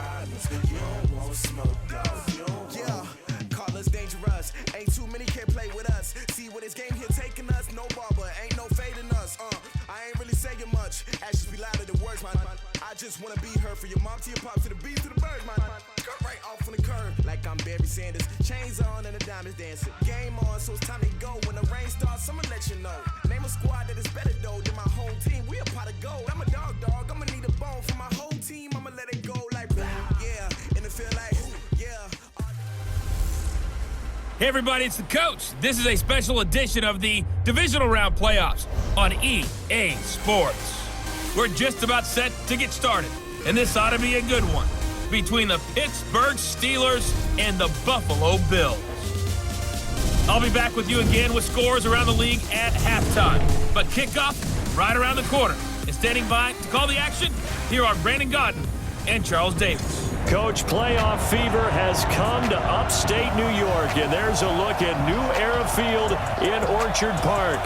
problems. You don't want smoke, though. Yeah, call us dangerous. Ain't too many can play with us. See where this game here taking us. No barber, ain't no fading us. I ain't really saying much. Actions be louder than words, man. I just wanna be heard from your mom to your pop to the beat to the birds, man. Cut right off on the curb, like I'm Barry Sanders. Chains on and the diamonds dancing. Game on, so it's time to go. When the rain starts, I'ma let you know. Name a squad that is better though than my home team. We a pot of gold. I'm a dog. I'ma need a bone for my whole team. I'ma let it go like yeah, and it feel like yeah. Hey everybody, it's the coach. This is a special edition of the Divisional Round Playoffs on EA Sports. We're just about set to get started, and this ought to be a good one between the Pittsburgh Steelers and the Buffalo Bills. I'll be back with you again with scores around the league at halftime, but kickoff right around the corner. And standing by to call the action, here are Brandon Godden and Charles Davis. Coach, playoff fever has come to upstate New York, and there's a look at New Era Field in Orchard Park.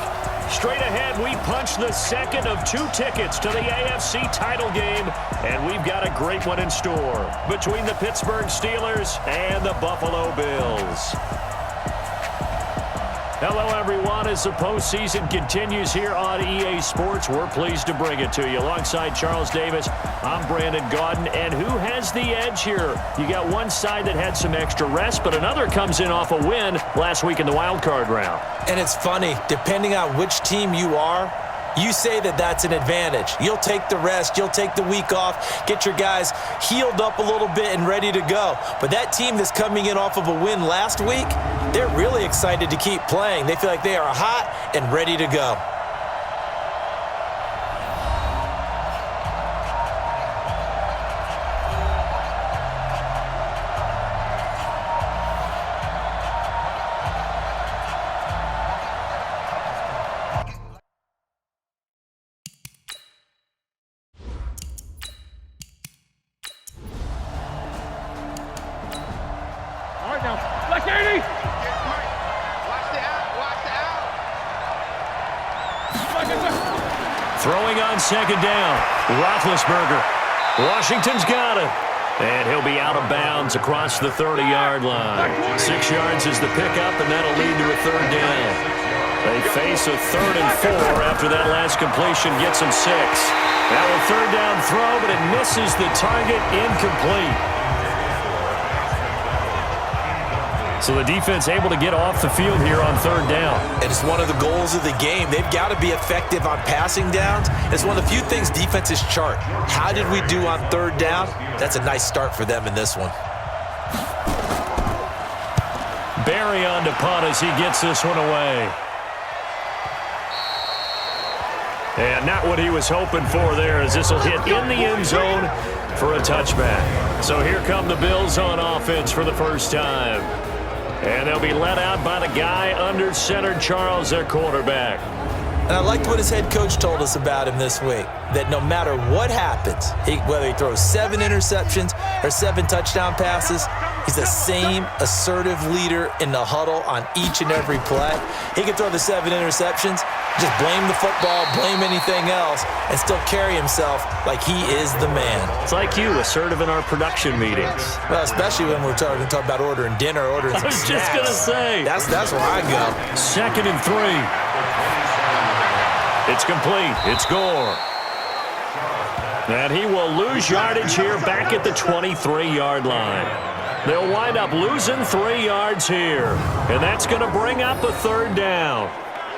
Straight ahead, we punch the second of 2 tickets to the AFC title game, and we've got a great one in store between the Pittsburgh Steelers and the Buffalo Bills. Hello, everyone. As the postseason continues here on EA Sports, we're pleased to bring it to you. Alongside Charles Davis, I'm Brandon Godden. And who has the edge here? You got one side that had some extra rest, but another comes in off a win last week in the wild card round. And it's funny, depending on which team you are, you say that that's an advantage. You'll take the rest, you'll take the week off, get your guys healed up a little bit and ready to go. But that team that's coming in off of a win last week, they're really excited to keep playing. They feel like they are hot and ready to go. Throwing on second down, Roethlisberger. Washington's got it. And he'll be out of bounds across the 30-yard line. 6 yards is the pickup, and that'll lead to a third down. They face a 3rd and 4 after that last completion gets them 6. Now a third down throw, but it misses the target, incomplete. So the defense able to get off the field here on third down. And it's one of the goals of the game. They've got to be effective on passing downs. It's one of the few things defenses chart. How did we do on third down? That's a nice start for them in this one. Barry on to punt as he gets this one away. And not what he was hoping for there, as this will hit in the end zone for a touchback. So here come the Bills on offense for the first time. And they'll be let out by the guy under center, Charles, their quarterback. And I liked what his head coach told us about him this week, that no matter what happens, whether he throws 7 interceptions or 7 touchdown passes, he's the same assertive leader in the huddle on each and every play. He can throw the 7 interceptions, just blame the football, blame anything else, and still carry himself like he is the man. It's like you, assertive in our production meetings. Well, especially when we're talking about ordering dinner, ordering some snacks. I was just going to say. That's where I go. 2nd and 3. It's complete. It's Gore. And he will lose yardage here back at the 23-yard line. They'll wind up losing 3 yards here. And that's going to bring up a third down.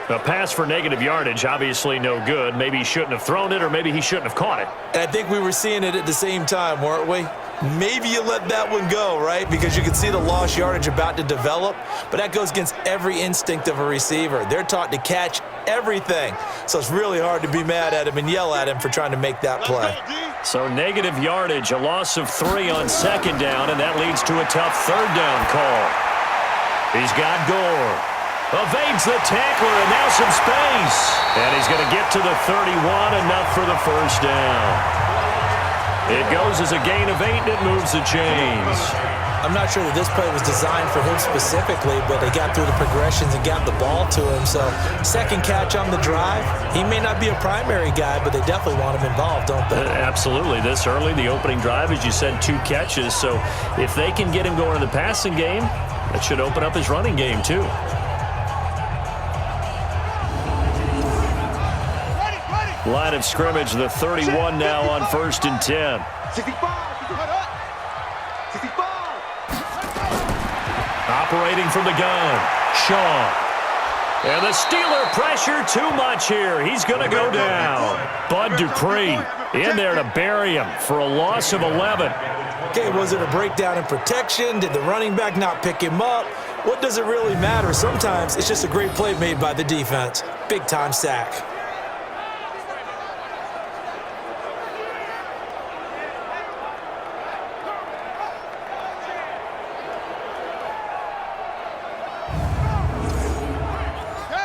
A pass for negative yardage, obviously no good. Maybe he shouldn't have thrown it, or maybe he shouldn't have caught it. And I think we were seeing it at the same time, weren't we? Maybe you let that one go, right? Because you can see the lost yardage about to develop. But that goes against every instinct of a receiver. They're taught to catch everything. So it's really hard to be mad at him and yell at him for trying to make that play. So negative yardage, a loss of 3 on 2nd down, and that leads to a tough third down call. He's got Gore. Evades the tackler, and now some space. And he's going to get to the 31, enough for the first down. It goes as a gain of 8, and it moves the chains. I'm not sure that this play was designed for him specifically, but they got through the progressions and got the ball to him. So second catch on the drive. He may not be a primary guy, but they definitely want him involved, don't they? Absolutely. This early, the opening drive, as you said, 2 catches. So if they can get him going in the passing game, that should open up his running game too. Line of scrimmage, the 31 now on 1st and 10. Operating from the gun, Shaw. And the Steeler pressure too much here. He's going to go down. Bud Dupree in there to bury him for a loss of 11. Okay, was it a breakdown in protection? Did the running back not pick him up? What does it really matter? Sometimes it's just a great play made by the defense. Big-time sack.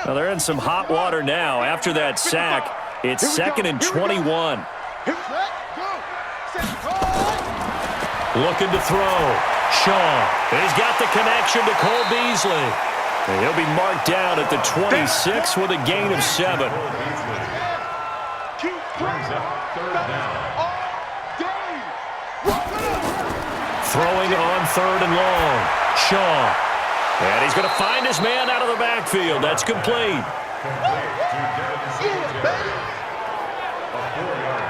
Well, they're in some hot water now. After that sack, it's 2nd and 21. Looking to throw. Shaw. He's got the connection to Cole Beasley. And he'll be marked down at the 26 with a gain of 7. Throwing on 3rd and long. Shaw. And he's going to find his man out of the backfield. That's complete.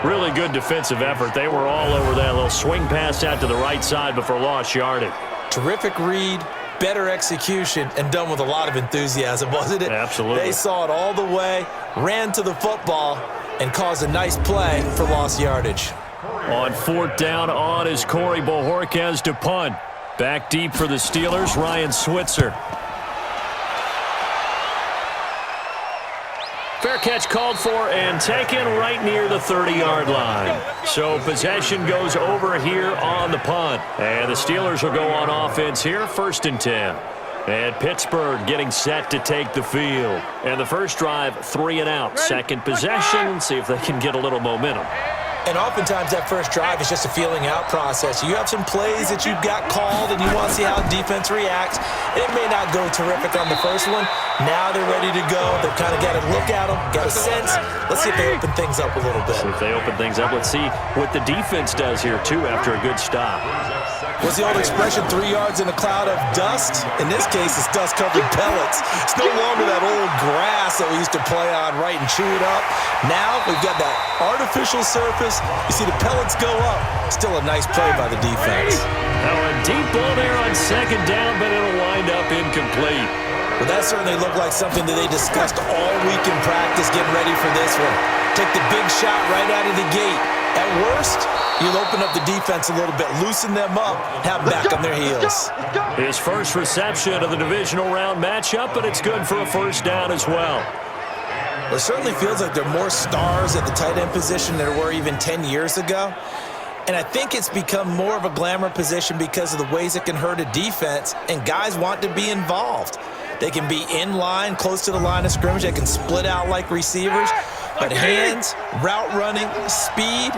Really good defensive effort. They were all over that little swing pass out to the right side before lost yardage. Terrific read, better execution, and done with a lot of enthusiasm, wasn't it? Absolutely. They saw it all the way, ran to the football, and caused a nice play for lost yardage. On 4th down on is Corey Bojorquez to punt. Back deep for the Steelers, Ryan Switzer. Fair catch called for and taken right near the 30-yard line. So possession goes over here on the punt. And the Steelers will go on offense here, 1st and 10. And Pittsburgh getting set to take the field. And the first drive, 3 and out. Second possession, see if they can get a little momentum. And oftentimes that first drive is just a feeling out process. You have some plays that you've got called and you want to see how defense reacts. It may not go terrific on the first one. Now they're ready to go. They've kind of got a look at them, got a sense. Let's see if they open things up a little bit. See if they open things up. Let's see what the defense does here, too, after a good stop. What's the old expression, 3 yards in a cloud of dust? In this case, it's dust-covered pellets. It's no longer that old grass that we used to play on, right, and chew it up. Now we've got that artificial surface. You see the pellets go up. Still a nice play by the defense. Now a deep ball there on 2nd down, but it'll wind up incomplete. Well, that certainly looked like something that they discussed all week in practice, getting ready for this one. Take the big shot right out of the gate. At worst, you'll open up the defense a little bit, loosen them up, have them back on their heels. His first reception of the divisional round matchup, but it's good for a 1st down as well. It certainly feels like there are more stars at the tight end position than there were even 10 years ago. And I think it's become more of a glamour position because of the ways it can hurt a defense, and guys want to be involved. They can be in line, close to the line of scrimmage. They can split out like receivers. But hands, route running, speed,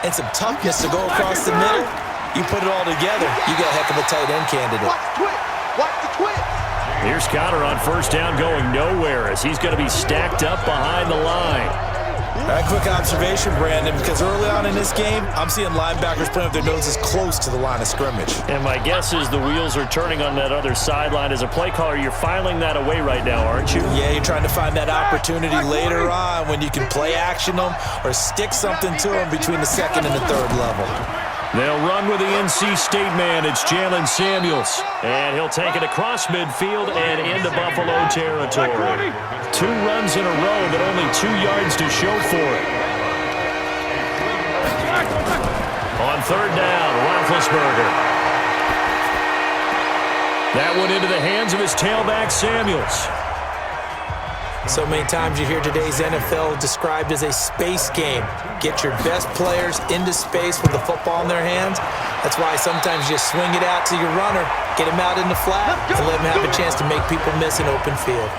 and some toughness to go across the middle, you put it all together, you got a heck of a tight end candidate. Watch the twist. Here's Conner on 1st down going nowhere as he's going to be stacked up behind the line. All right, quick observation, Brandon, because early on in this game, I'm seeing linebackers putting up their noses close to the line of scrimmage. And my guess is the wheels are turning on that other sideline. As a play caller, you're filing that away right now, aren't you? Yeah, you're trying to find that opportunity later on when you can play action them or stick something to them between the 2nd and the 3rd level. They'll run with the NC State man. It's Jalen Samuels. And he'll take it across midfield and into Buffalo territory. 2 runs in a row, but only 2 yards to show for it. On 3rd down, Roethlisberger. That one into the hands of his tailback, Samuels. So many times you hear today's NFL described as a space game. Get your best players into space with the football in their hands. That's why sometimes you just swing it out to your runner, get him out in the flat, and let him have a chance to make people miss an open field.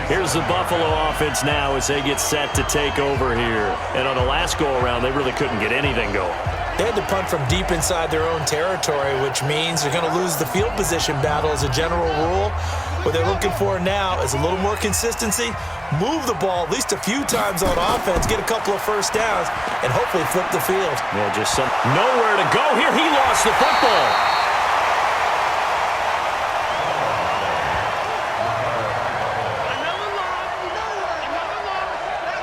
Here's the Buffalo offense now as they get set to take over here. And on the last go-around, they really couldn't get anything going. They had to punt from deep inside their own territory, which means they're going to lose the field position battle as a general rule. What they're looking for now is a little more consistency, move the ball at least a few times on offense, get a couple of first downs, and hopefully flip the field. Yeah, just nowhere to go here. He lost the football.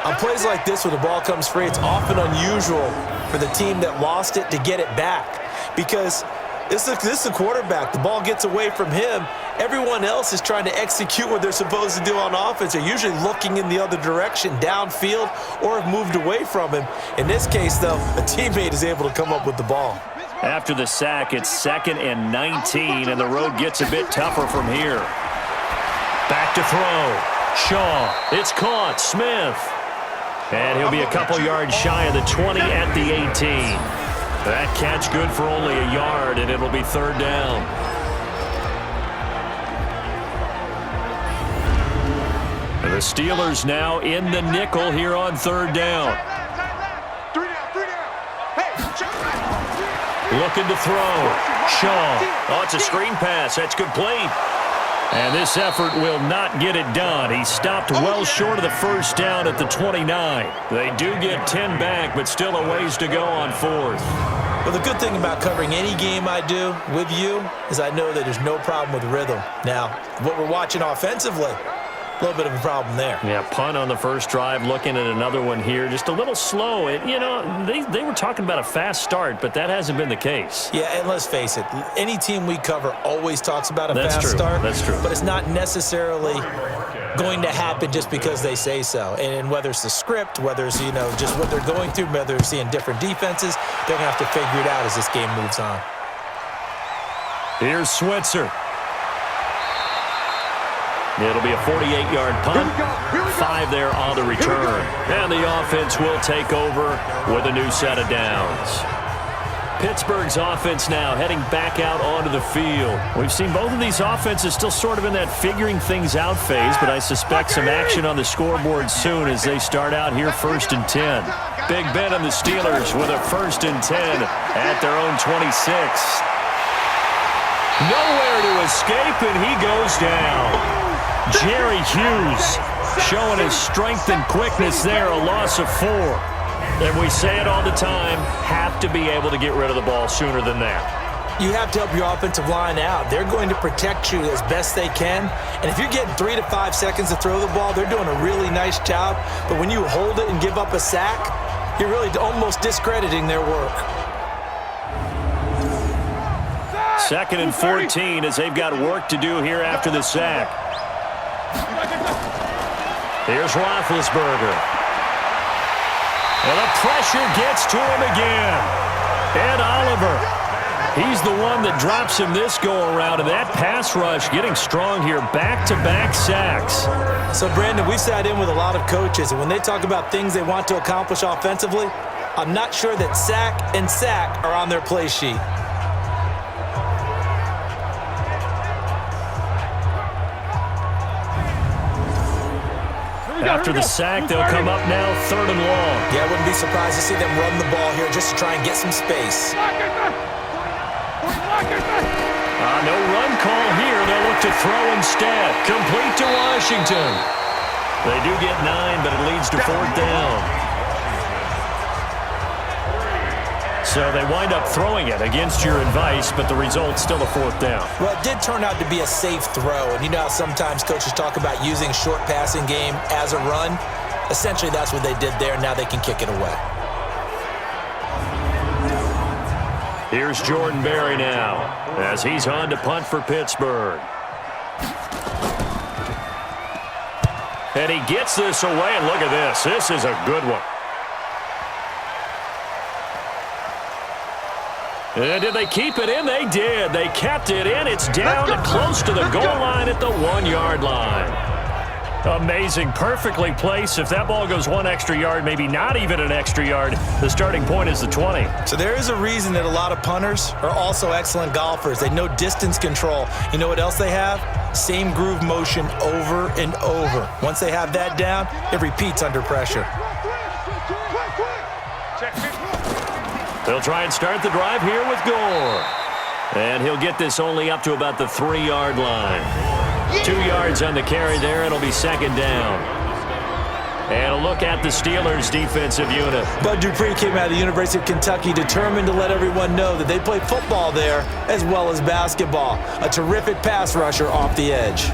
On plays like this where the ball comes free, it's often unusual for the team that lost it to get it back because this is the quarterback. The ball gets away from him. Everyone else is trying to execute what they're supposed to do on offense. They're usually looking in the other direction, downfield, or have moved away from him. In this case, though, a teammate is able to come up with the ball. After the sack, it's 2nd and 19, and the road gets a bit tougher from here. Back to throw. Shaw. It's caught. Smith. And he'll be a couple yards shy of the 20 at the 18. That catch good for only a yard, and it'll be 3rd down. And the Steelers now in the nickel here on 3rd down. Looking to throw. Shaw. Oh, it's a screen pass. That's complete. And this effort will not get it done. He stopped well short of the first down at the 29. They do get 10 back, but still a ways to go on 4th. Well, the good thing about covering any game I do with you is I know that there's no problem with rhythm. Now, what we're watching offensively, a little bit of a problem there. Yeah, punt on the first drive, looking at another one here. Just a little slow. You know, they were talking about a fast start, but that hasn't been the case. Yeah, and let's face it, any team we cover always talks about a fast start. That's true. But it's not necessarily going to happen just because they say so. And whether it's the script, whether it's, you know, just what they're going through, whether they're seeing different defenses, they're going to have to figure it out as this game moves on. Here's Switzer. It'll be a 48-yard punt, 5 there on the return. And the offense will take over with a new set of downs. Pittsburgh's offense now heading back out onto the field. We've seen both of these offenses still sort of in that figuring things out phase, but I suspect some action on the scoreboard soon as they start out here 1st and 10. Big Ben and the Steelers with a 1st and 10 at their own 26. Nowhere to escape, and he goes down. Jerry Hughes showing his strength and quickness there, a loss of 4. And we say it all the time, have to be able to get rid of the ball sooner than that. You have to help your offensive line out. They're going to protect you as best they can. And if you're getting 3 to 5 seconds to throw the ball, they're doing a really nice job. But when you hold it and give up a sack, you're really almost discrediting their work. 2nd and 14 as they've got work to do here after the sack. Here's Roethlisberger. And the pressure gets to him again. Ed Oliver. He's the one that drops him this go-around, and that pass rush getting strong here. Back-to-back sacks. So, Brandon, we've sat in with a lot of coaches, and when they talk about things they want to accomplish offensively, I'm not sure that sack and sack are on their play sheet. After the sack, they'll come up now 3rd and long. Yeah, I wouldn't be surprised to see them run the ball here just to try and get some space. No run call here. They'll look to throw instead. Complete to Washington. They do get 9, but it leads to 4th down. So they wind up throwing it against your advice, but the result's still a 4th down. Well, it did turn out to be a safe throw. And you know how sometimes coaches talk about using a short passing game as a run? Essentially, that's what they did there. Now they can kick it away. Here's Jordan Berry now as he's on to punt for Pittsburgh. And he gets this away, and look at this. This is a good one. And did they keep it in? They did. They kept it in. It's down close to the goal line at the 1-yard line. Amazing. Perfectly placed. If that ball goes 1 extra yard, maybe not even an extra yard, the starting point is the 20. So there is a reason that a lot of punters are also excellent golfers. They know distance control. You know what else they have? Same groove motion over and over. Once they have that down, it repeats under pressure. They'll They'll try and start the drive here with Gore. And he'll get this only up to about the 3-yard line. 2 yards on the carry there. It'll be second down. And a look at the Steelers' defensive unit. Bud Dupree came out of the University of Kentucky determined to let everyone know that they play football there as well as basketball. A terrific pass rusher off the edge.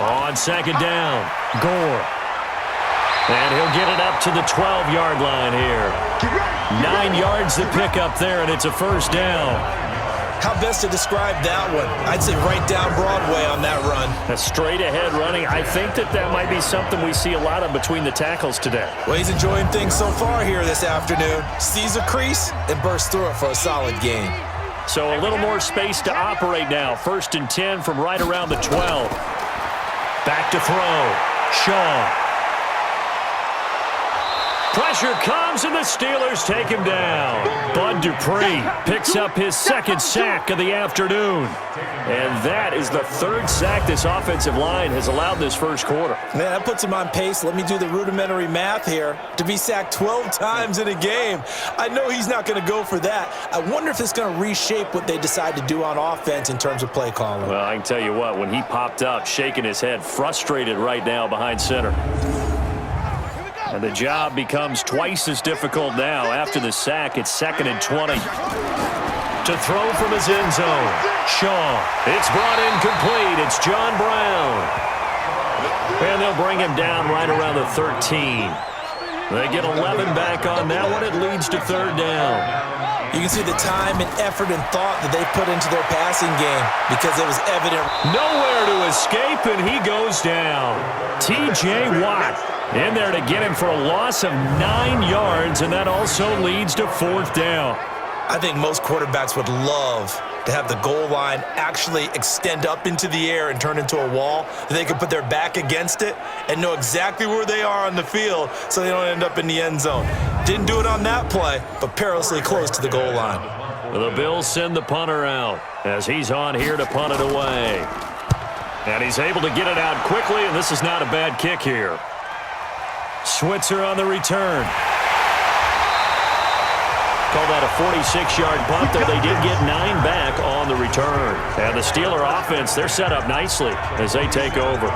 On second down, Gore. And he'll get it up to the 12-yard line here. 9 yards to pick up there, and it's a first down. How best to describe that one? I'd say right down Broadway on that run. A straight-ahead running. I think that might be something we see a lot of between the tackles today. Well, he's enjoying things so far here this afternoon. Sees a crease and bursts through it for a solid gain. So a little more space to operate now. 1st and 10 from right around the 12. Back to throw. Shaw. Pressure comes, and the Steelers take him down. Bud Dupree picks up his 2nd sack of the afternoon. And that is the 3rd sack this offensive line has allowed this first quarter. Man, that puts him on pace. Let me do the rudimentary math here. To be sacked 12 times in a game, I know he's not going to go for that. I wonder if it's going to reshape what they decide to do on offense in terms of play calling. Well, I can tell you what, when he popped up, shaking his head, frustrated right now behind center. And the job becomes twice as difficult now. After the sack, it's 2nd and 20. To throw from his end zone. Shaw. It's brought in complete. It's John Brown. And they'll bring him down right around the 13. They get 11 back on that one. It leads to 3rd down. You can see the time and effort and thought that they put into their passing game because it was evident. Nowhere to escape, and he goes down. T.J. Watt in there to get him for a loss of 9 yards, and that also leads to 4th down. I think most quarterbacks would love to have the goal line actually extend up into the air and turn into a wall. They can put their back against it and know exactly where they are on the field so they don't end up in the end zone. Didn't do it on that play, but perilously close to the goal line. The Bills send the punter out as he's on here to punt it away. And he's able to get it out quickly, and this is not a bad kick here. Switzer on the return. Called that a 46-yard punt, though they did get 9 back on the return. And the Steeler offense, they're set up nicely as they take over.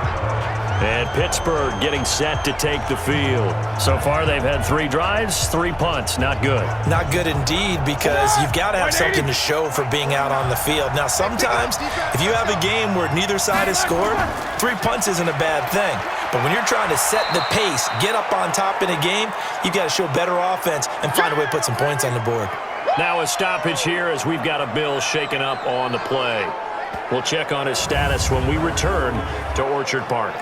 And Pittsburgh getting set to take the field. So far, they've had 3 drives, 3 punts. Not good. Not good indeed, because you've got to have something to show for being out on the field. Now, sometimes, if you have a game where neither side has scored, 3 punts isn't a bad thing. But when you're trying to set the pace, get up on top in a game, you've got to show better offense and find a way to put some points on the board. Now a stoppage here as we've got a Bill shaken up on the play. We'll check on his status when we return to Orchard Park.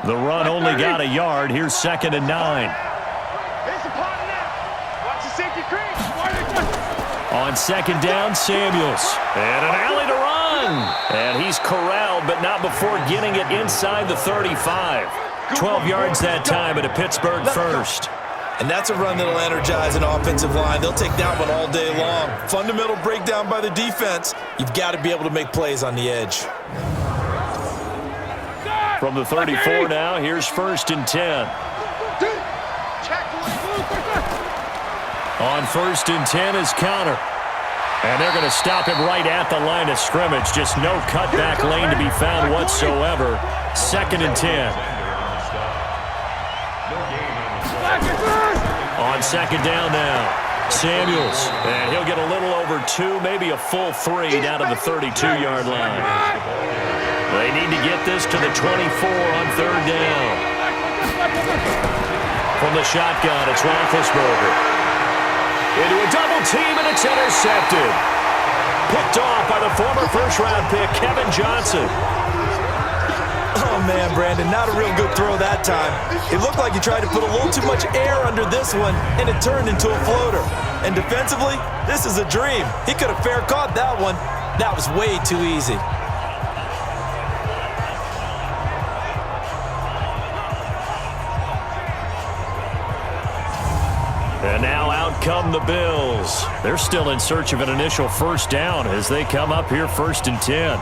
The run only got a yard. Here's 2nd and 9. On 2nd down, Samuels. And an alley to run. And he's corralled, but not before getting it inside the 35. 12 yards that time at a Pittsburgh first. And that's a run that'll energize an offensive line. They'll take that one all day long. Fundamental breakdown by the defense. You've got to be able to make plays on the edge. From the 34 now, here's 1st and 10. On 1st and 10 is Connor. And they're going to stop him right at the line of scrimmage. Just no cutback lane to be found whatsoever. 2nd and 10. On 2nd down now, Samuels. And he'll get a little over 2, maybe a full 3 down to the 32-yard line. They need to get this to the 24 on 3rd down. From the shotgun, it's Roethlisberger. Into a double team, and it's intercepted. Picked off by the former first-round pick, Kevin Johnson. Oh, man, Brandon, not a real good throw that time. It looked like he tried to put a little too much air under this one, and it turned into a floater. And defensively, this is a dream. He could have fair caught that one. That was way too easy. And now out come the Bills. They're still in search of an initial first down as they come up here 1st and 10.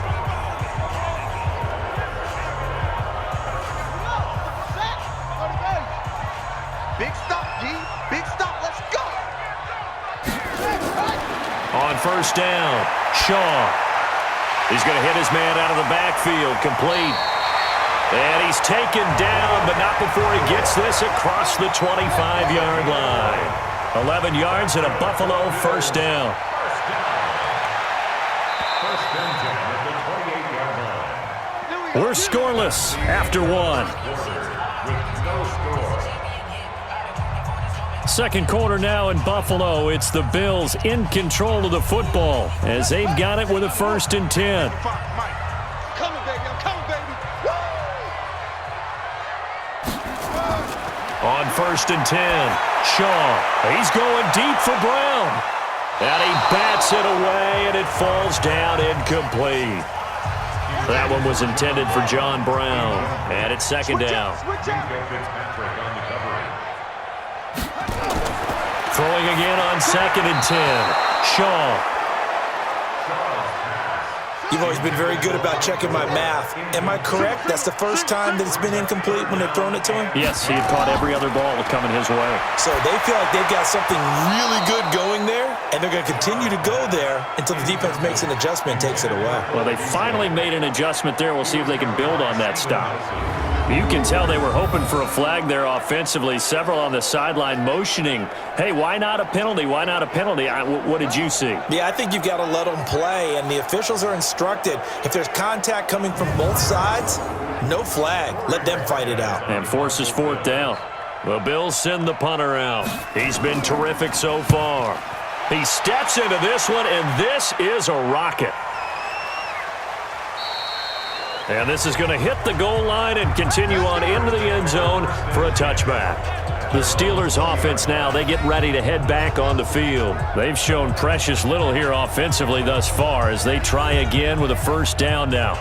Big stop, G. Big stop. Let's go. On first down, Shaw. He's going to hit his man out of the backfield, complete. And he's taken down, but not before he gets this across the 25-yard line. 11 yards and a Buffalo first down. We're scoreless after one. Second quarter now in Buffalo. It's the Bills in control of the football as they've got it with a 1st and 10. On 1st and 10, Shaw. He's going deep for Brown. And he bats it away, and it falls down incomplete. That one was intended for John Brown. And it's 2nd down. Throwing again on 2nd and 10. Shaw. You've always been very good about checking my math. Am I correct? That's the first time that it's been incomplete when they've thrown it to him? Yes, he had caught every other ball coming his way. So they feel like they've got something really good going there, and they're going to continue to go there until the defense makes an adjustment and takes it away. Well, they finally made an adjustment there. We'll see if they can build on that stop. You can tell they were hoping for a flag there offensively. Several on the sideline motioning, hey, why not a penalty? Why not a penalty? What did you see? Yeah, I think you've got to let them play, and the officials are instructed, if there's contact coming from both sides, no flag. Let them fight it out. And forces 4th down. The Bills send the punter out. He's been terrific so far. He steps into this one, and this is a rocket. And this is going to hit the goal line and continue on into the end zone for a touchback. The Steelers offense now, they get ready to head back on the field. They've shown precious little here offensively thus far as they try again with a 1st down now.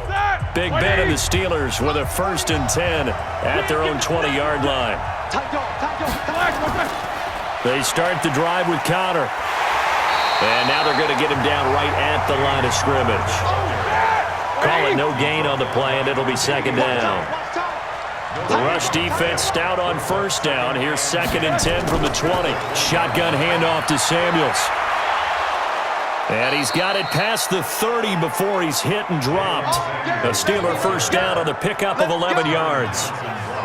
Big Ben and the Steelers with a 1st and 10 at their own 20-yard line. They start the drive with Connor. And now they're going to get him down right at the line of scrimmage. Call it no gain on the play, and it'll be 2nd down. The rush defense stout on 1st down. Here's 2nd and 10 from the 20. Shotgun handoff to Samuels. And he's got it past the 30 before he's hit and dropped. A Steeler 1st down on the pickup of 11 yards.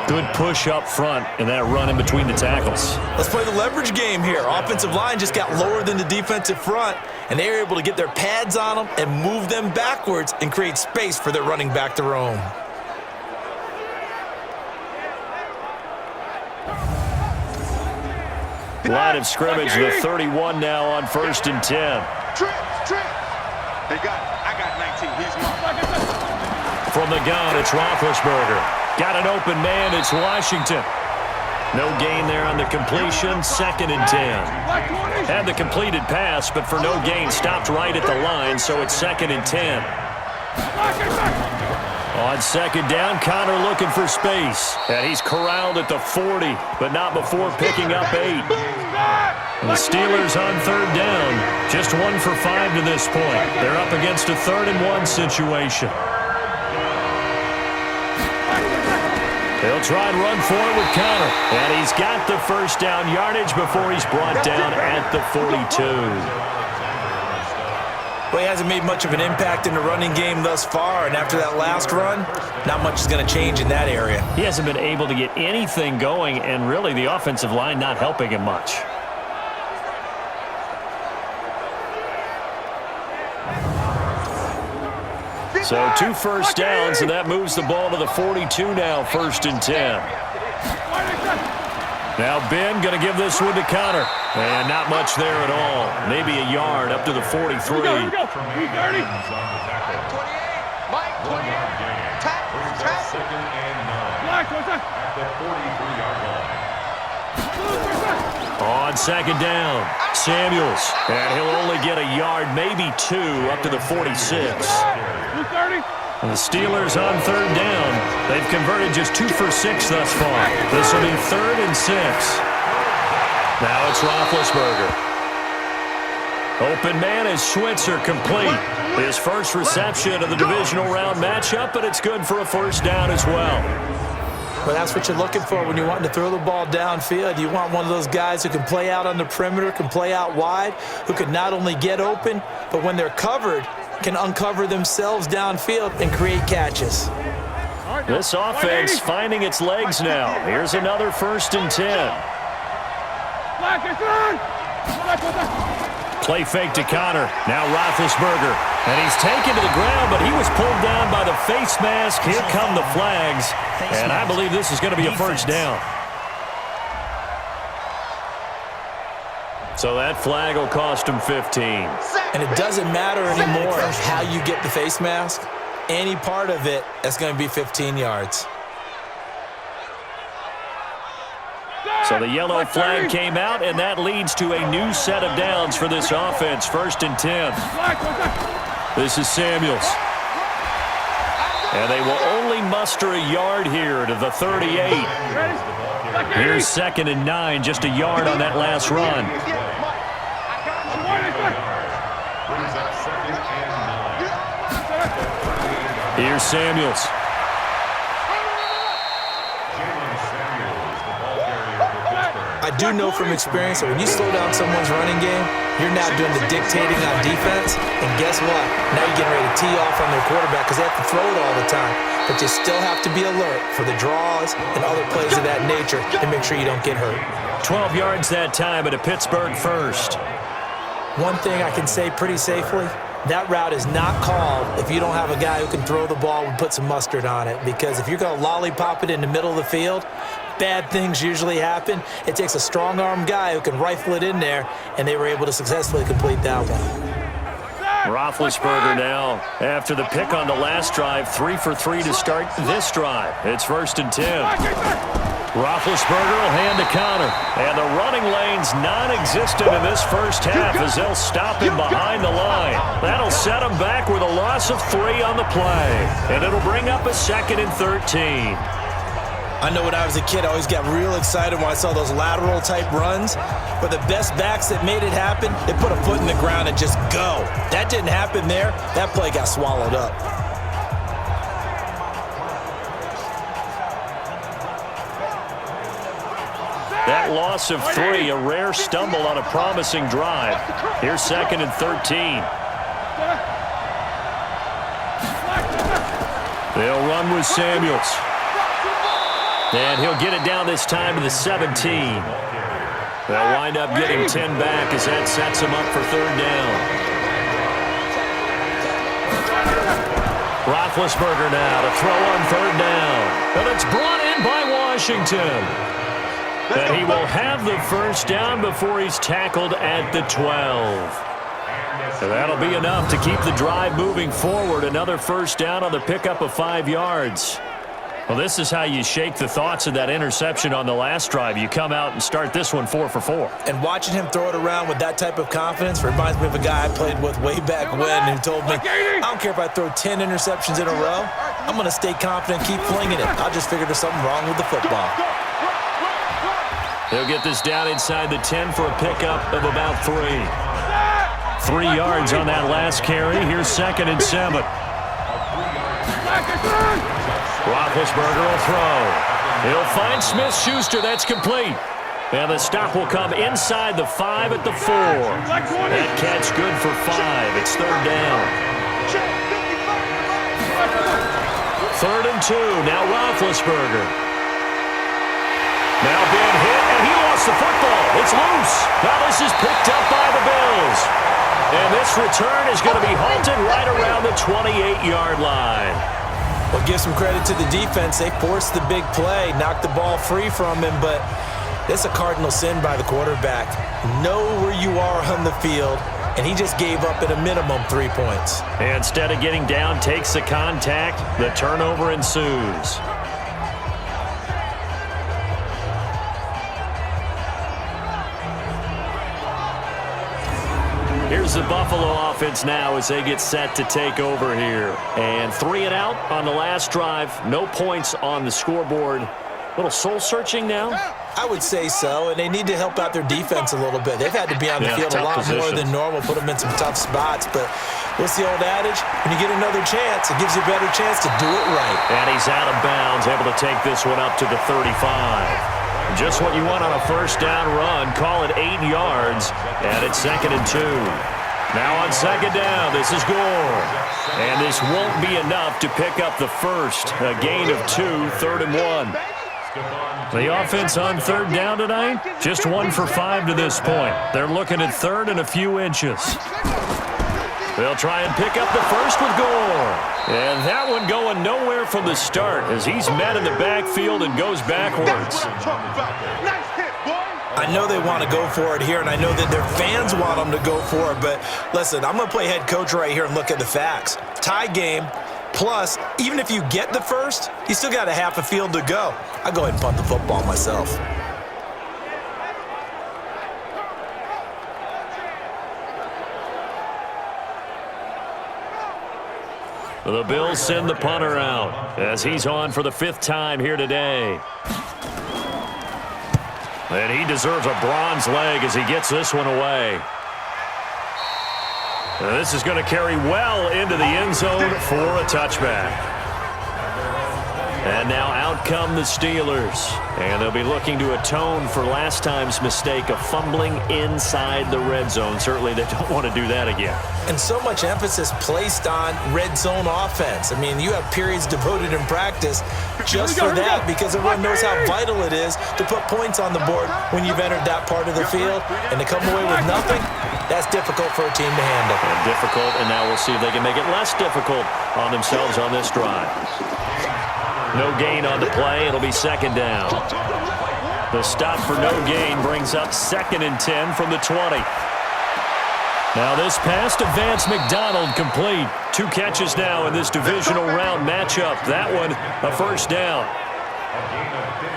Good push up front and that run in between the tackles. Let's play the leverage game here. Offensive line just got lower than the defensive front, and they were able to get their pads on them and move them backwards and create space for their running back to roam. Line of scrimmage, the 31 now on 1st and 10. They got it. I got 19. He's mine. From the gun, it's Roethlisberger. Got an open man, it's Washington. No gain there on the completion, 2nd and 10. Had the completed pass, but for no gain, stopped right at the line, so it's 2nd and 10. On 2nd down, Connor looking for space. And he's corralled at the 40, but not before picking up 8. The Steelers on 3rd down, just 1 for 5 to this point. They're up against a 3rd and 1 situation. They'll try and run forward with Connor. And he's got the 1st down yardage before he's brought down at the 42. Well, he hasn't made much of an impact in the running game thus far, and after that last run, not much is going to change in that area. He hasn't been able to get anything going, and really the offensive line not helping him much. So 2 first downs, and that moves the ball to the 42 now, 1st and 10. Now Ben going to give this one to Connor. And not much there at all. Maybe a yard up to the 43. Here we go. 28. Mike, 28. Tap. On 2nd down, Samuels. And he'll only get a yard, maybe 2, up to the 46. And the Steelers on 3rd down. They've converted just 2 for 6 thus far. This will be 3rd and 6. Now it's Roethlisberger. Open man is Switzer, complete. His first reception of the divisional round matchup, but it's good for a first down as well. Well, that's what you're looking for when you're wanting to throw the ball downfield. You want one of those guys who can play out on the perimeter, can play out wide, who can not only get open, but when they're covered, can uncover themselves downfield and create catches. This offense finding its legs now. Here's another 1st and 10. Play fake to Connor. Now Roethlisberger. And he's taken to the ground, but he was pulled down by the face mask. Here come the flags. And I believe this is going to be a first down. So that flag will cost him 15. And it doesn't matter anymore how you get the face mask. Any part of it, that's going to be 15 yards. So the yellow flag came out, and that leads to a new set of downs for this offense. 1st and 10. This is Samuels. And they will only muster a yard here to the 38. Here's 2nd and 9, just a yard on that last run. Here's Samuels. I do know from experience that when you slow down someone's running game, you're now doing the dictating on defense. And guess what? Now you're getting ready to tee off on their quarterback because they have to throw it all the time. But you still have to be alert for the draws and other plays of that nature to make sure you don't get hurt. 12 yards that time at a Pittsburgh first. One thing I can say pretty safely, that route is not called if you don't have a guy who can throw the ball and put some mustard on it. Because if you're going to lollipop it in the middle of the field, bad things usually happen. It takes a strong-arm guy who can rifle it in there, and they were able to successfully complete that one. Roethlisberger now, after the pick on the last drive, 3 for 3 to start this drive. It's 1st and 10. Roethlisberger will hand to Connor. And the running lane's non-existent in this first half as they'll stop him behind the line. That'll set him back with a loss of 3 on the play. And it'll bring up a 2nd and 13. I know when I was a kid, I always got real excited when I saw those lateral-type runs. But the best backs that made it happen, they put a foot in the ground and just go. That didn't happen there. That play got swallowed up. That loss of 3, a rare stumble on a promising drive. Here's 2nd and 13. They'll run with Samuels. And he'll get it down this time to the 17. They'll wind up getting 10 back as that sets him up for 3rd down. Roethlisberger now to throw on 3rd down. And it's brought in by Washington. And he will have the first down before he's tackled at the 12. So that'll be enough to keep the drive moving forward. Another first down on the pickup of 5 yards. Well, this is how you shake the thoughts of that interception on the last drive. You come out and start this one 4 for 4. And watching him throw it around with that type of confidence reminds me of a guy I played with way back when who told me, I don't care if I throw 10 interceptions in a row. I'm going to stay confident and keep flinging it. I just figured there's something wrong with the football. He'll get this down inside the 10 for a pickup of about 3. 3 yards on that last carry. Here's 2nd and 7. Roethlisberger will throw. He'll find Smith-Schuster. That's complete. And the stop will come inside the 5 at the 4. That catch good for 5. It's 3rd down. 3rd and 2. Now Roethlisberger. Now being hit, and he lost the football. It's loose. Now this is picked up by the Bills. And this return is going to be halted right around the 28-yard line. Well, give some credit to the defense. They forced the big play, knocked the ball free from him, but that's a cardinal sin by the quarterback. Know where you are on the field, and he just gave up at a minimum 3 points. And instead of getting down, takes the contact. The turnover ensues. Here's the Buffalo offense now as they get set to take over here. And 3 and out on the last drive. No points on the scoreboard. Little soul-searching now? I would say so, and they need to help out their defense a little bit. They've had to be on the field a lot more than normal, put them in some tough spots. But what's the old adage? When you get another chance, it gives you a better chance to do it right. And he's out of bounds, able to take this one up to the 35. Just what you want on a first down run. Call it 8 yards, and it's 2nd and 2. Now on 2nd down, this is Gore. And this won't be enough to pick up the first. A gain of 2, 3rd and 1. The offense on 3rd down tonight, just 1 for 5 to this point. They're looking at 3rd and a few inches. They'll try and pick up the first with Gore. And that one going nowhere from the start as he's met in the backfield and goes backwards. I know they want to go for it here, and I know that their fans want them to go for it, but listen, I'm going to play head coach right here and look at the facts. Tie game, plus, even if you get the first, you still got a half a field to go. I'll go ahead and punt the football myself. The Bills send the punter out as he's on for the 5th time here today. And he deserves a bronze leg as he gets this one away. And this is going to carry well into the end zone for a touchback. And now out come the Steelers. And they'll be looking to atone for last time's mistake of fumbling inside the red zone. Certainly they don't want to do that again. And so much emphasis placed on red zone offense. I mean, you have periods devoted in practice just for that because everyone knows how vital it is to put points on the board when you've entered that part of the field. And to come away with nothing, that's difficult for a team to handle. And difficult, and now we'll see if they can make it less difficult on themselves on this drive. No gain on the play. It'll be 2nd down. The stop for no gain brings up 2nd and 10 from the 20. Now this pass to Vance McDonald complete. 2 catches now in this divisional round matchup. That one a first down.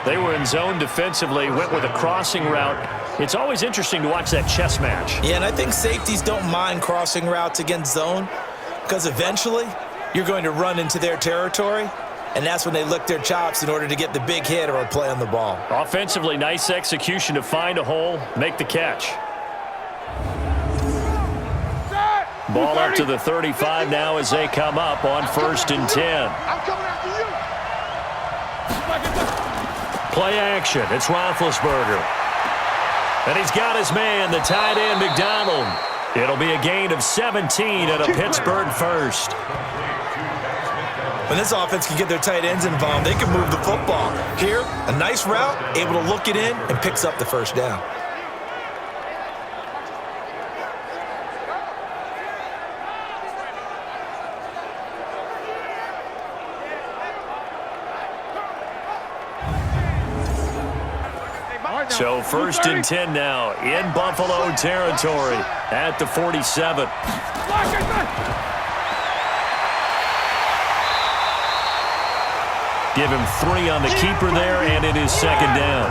They were in zone defensively, went with a crossing route. It's always interesting to watch that chess match. Yeah, and I think safeties don't mind crossing routes against zone because eventually you're going to run into their territory. And that's when they lick their chops in order to get the big hit or a play on the ball. Offensively, nice execution to find a hole, make the catch. Ball up to the 35 now as they come up on 1st and 10. Play action. It's Roethlisberger. And he's got his man, the tight end, McDonald. It'll be a gain of 17 at a Pittsburgh first. When this offense can get their tight ends involved, they can move the football. Here, a nice route, able to look it in, and picks up the first down. So 1st and 10 now in Buffalo territory at the 47. Give him 3 on the keeper there, and it is 2nd down.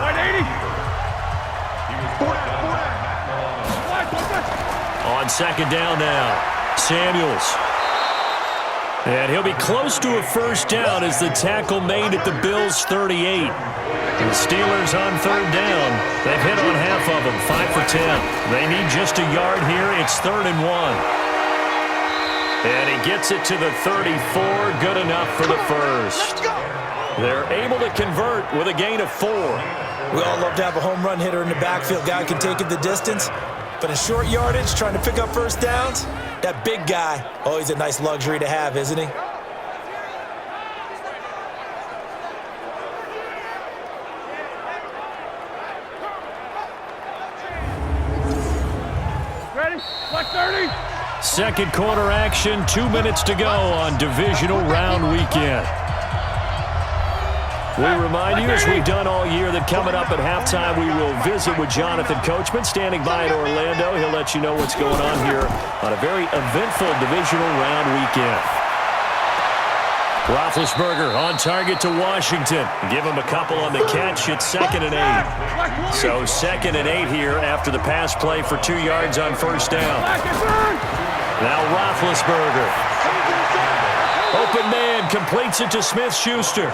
On 2nd down now, Samuels. And he'll be close to a first down as the tackle made at the Bills' 38. The Steelers on 3rd down. They've hit on half of them, 5 for 10. They need just a yard here. It's 3rd and 1. And he gets it to the 34. Good enough for the first. They're able to convert with a gain of 4. We all love to have a home run hitter in the backfield. Guy can take it the distance. But in short yardage, trying to pick up first downs, that big guy, always a nice luxury to have, isn't he? Ready? Black 30. 2nd quarter action, 2 minutes to go on divisional round weekend. We remind you, as we've done all year, that coming up at halftime, we will visit with Jonathan Coachman, standing by in Orlando. He'll let you know what's going on here on a very eventful divisional round weekend. Roethlisberger on target to Washington. Give him a couple on the catch. It's 2nd and 8. So 2nd and 8 here after the pass play for 2 yards on first down. Now Roethlisberger. Open man completes it to Smith-Schuster.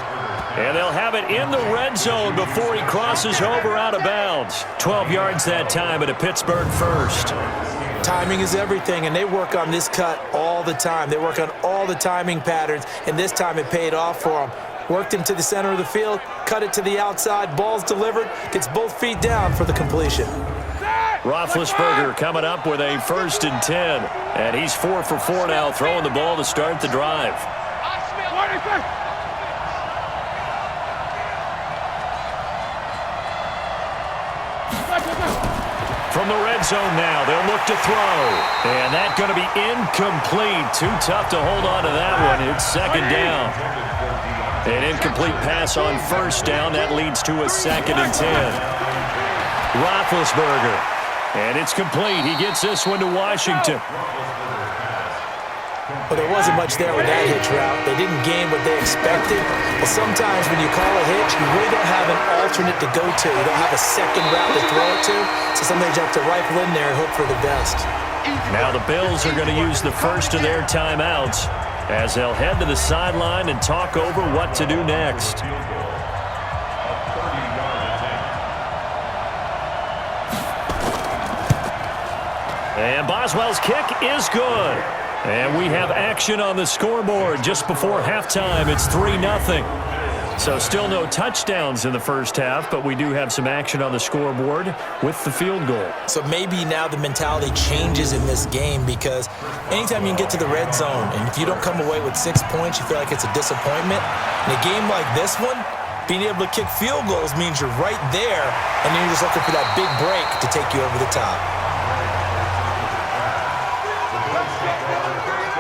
And they'll have it in the red zone before he crosses over out of bounds. 12 yards that time at a Pittsburgh first. Timing is everything, and they work on this cut all the time. They work on all the timing patterns, and this time it paid off for them. Worked him to the center of the field, cut it to the outside, ball's delivered, gets both feet down for the completion. Roethlisberger coming up with a 1st and 10, and he's 4 for 4 now, throwing the ball to start the drive. From the red zone now, they'll look to throw. And that's going to be incomplete. Too tough to hold on to that one. It's 2nd down. An incomplete pass on 1st down. That leads to a 2nd and 10. Roethlisberger. And it's complete. He gets this one to Washington. Well, there wasn't much there with that hitch route. They didn't gain what they expected. But sometimes when you call a hitch, you really don't have an alternate to go to. You don't have a second route to throw it to. So sometimes you have to rifle in there and hope for the best. Now the Bills are going to use the first of their timeouts as they'll head to the sideline and talk over what to do next. And Boswell's kick is good. And we have action on the scoreboard just before halftime. It's 3-0. So still no touchdowns in the first half, but we do have some action on the scoreboard with the field goal. So maybe now the mentality changes in this game because anytime you can get to the red zone, and if you don't come away with 6 points, you feel like it's a disappointment. In a game like this one, being able to kick field goals means you're right there, and then you're just looking for that big break to take you over the top.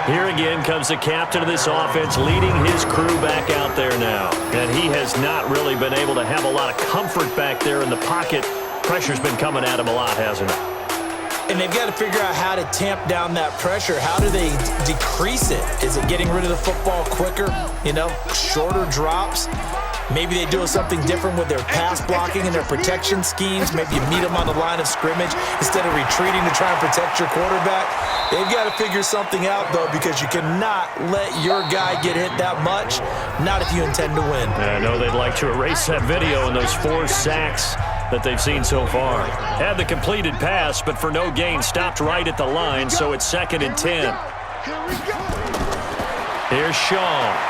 Here again comes the captain of this offense leading his crew back out there now. And he has not really been able to have a lot of comfort back there in the pocket. Pressure's been coming at him a lot, hasn't it? And they've got to figure out how to tamp down that pressure. How do they decrease it? Is it getting rid of the football quicker? Shorter drops? Maybe they do something different with their pass blocking and their protection schemes. Maybe you meet them on the line of scrimmage instead of retreating to try and protect your quarterback. They've got to figure something out, though, because you cannot let your guy get hit that much, not if you intend to win. I know they'd like to erase that video and those 4 sacks that they've seen so far. Had the completed pass, but for no gain, stopped right at the line, so it's 2nd and 10. Here's Shaw.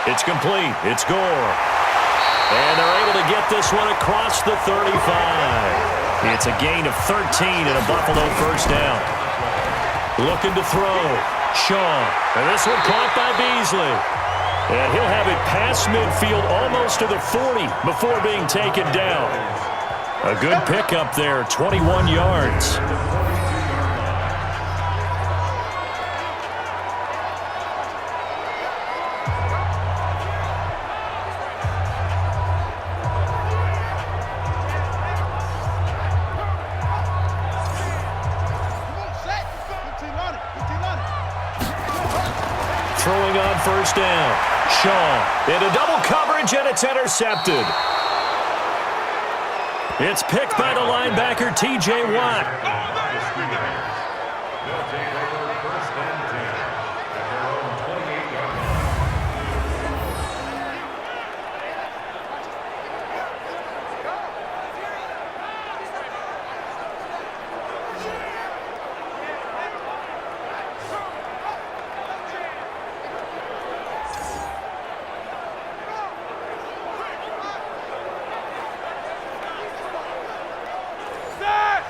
It's complete. It's Gore. And they're able to get this one across the 35. It's a gain of 13 and a Buffalo 1st down. Looking to throw. Shaw. And this one caught by Beasley. And he'll have it past midfield almost to the 40 before being taken down. A good pickup there, 21 yards. Throwing on 1st down. Shaw into double coverage, and it's intercepted. It's picked by the linebacker, T.J. Watt.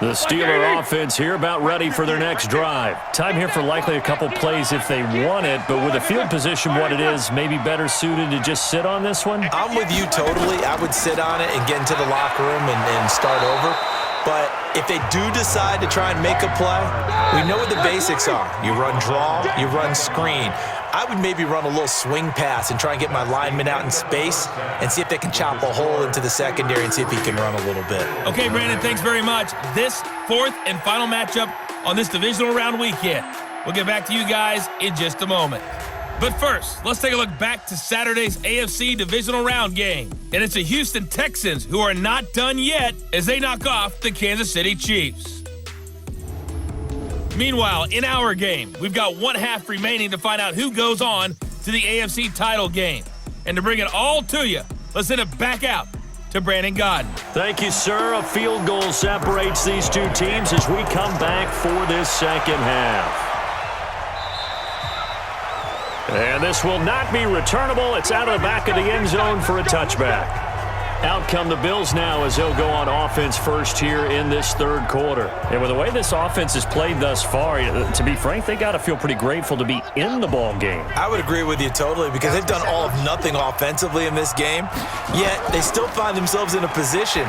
The Steeler offense here about ready for their next drive. Time here for likely a couple plays if they want it, but with the field position what it is, maybe better suited to just sit on this one? I'm with you totally. I would sit on it and get into the locker room and start over. But if they do decide to try and make a play, we know what the basics are. You run draw, you run screen. I would maybe run a little swing pass and try and get my lineman out in space and see if they can chop a hole into the secondary and see if he can run a little bit. Okay, Brandon, thanks very much. This 4th and final matchup on this divisional round weekend. We'll get back to you guys in just a moment. But first, let's take a look back to Saturday's AFC divisional round game. And it's the Houston Texans who are not done yet as they knock off the Kansas City Chiefs. Meanwhile, in our game, we've got 1 half remaining to find out who goes on to the AFC title game. And to bring it all to you, let's send it back out to Brandon Godden. Thank you, sir. A field goal separates these two teams as we come back for this second half. And this will not be returnable. It's out of the back of the end zone for a touchback. Out come the Bills now as they'll go on offense first here in this third quarter. And with the way this offense has played thus far, to be frank, they got to feel pretty grateful to be in the ball game. I would agree with you totally because they've done all of nothing offensively in this game, yet they still find themselves in a position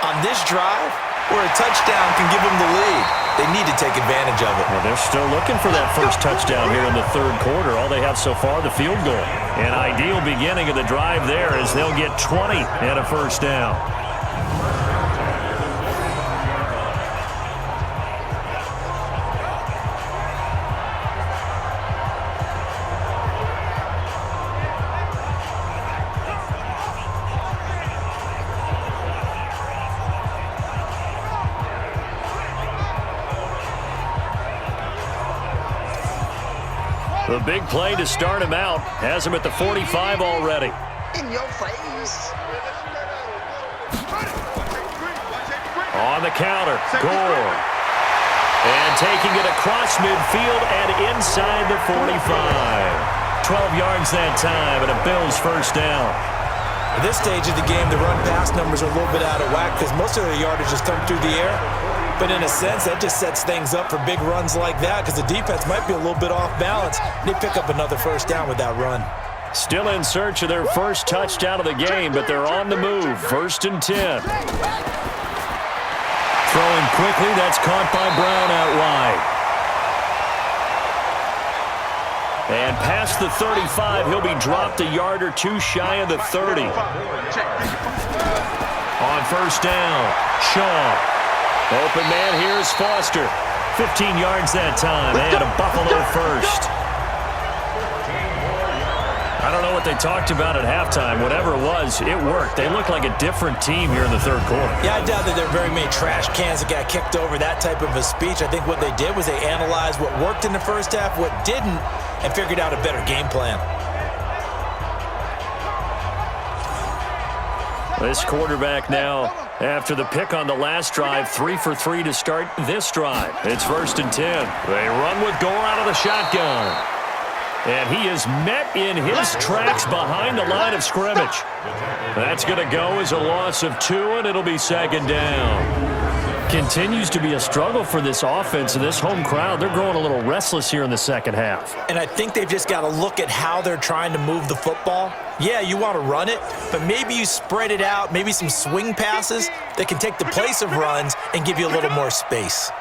on this drive where a touchdown can give them the lead. They need to take advantage of it. Well, they're still looking for that first touchdown here in the third quarter. All they have so far, the field goal. An ideal beginning of the drive there as they'll get 20 and a first down. The big play to start him out has him at the 45 already. In your face. On the counter, Gore. And taking it across midfield and inside the 45. 12 yards that time and a Bills first down. At this stage of the game, the run-pass numbers are a little bit out of whack because most of their yardage has come through the air. But in a sense, that just sets things up for big runs like that because the defense might be a little bit off balance. They pick up another first down with that run. Still in search of their first touchdown of the game, but they're on the move. 1st and 10. Throwing quickly, that's caught by Brown out wide. And past the 35, he'll be dropped a yard or two shy of the 30. On first down, Shaw. Open man, here's Foster. 15 yards that time, and a Buffalo first. I don't know what they talked about at halftime. Whatever it was, it worked. They look like a different team here in the third quarter. Yeah, I doubt that there are very many trash cans that got kicked over, that type of a speech. I think what they did was they analyzed what worked in the first half, what didn't, and figured out a better game plan. This quarterback now, after the pick on the last drive, 3 for 3 to start this drive. It's 1st and 10. They run with Gore out of the shotgun. And he is met in his tracks behind the line of scrimmage. That's going to go as a loss of 2, and it'll be 2nd down. Continues to be a struggle for this offense and this home crowd. They're growing a little restless here in the second half. And I think they've just got to look at how they're trying to move the football. Yeah, you want to run it, but maybe you spread it out, maybe some swing passes that can take the place of runs and give you a little more space.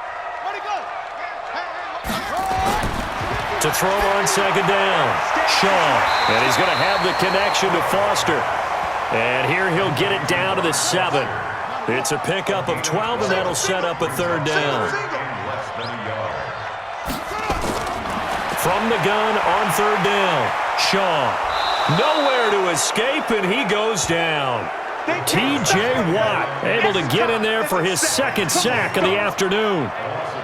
To throw on 2nd down, Shaw. And he's going to have the connection to Foster. And here he'll get it down to the 7. It's a pickup of 12, and that'll set up a 3rd down. From the gun on 3rd down, Shaw. Nowhere to escape, and he goes down. T.J. Watt able to get in there for his 2nd sack of the afternoon.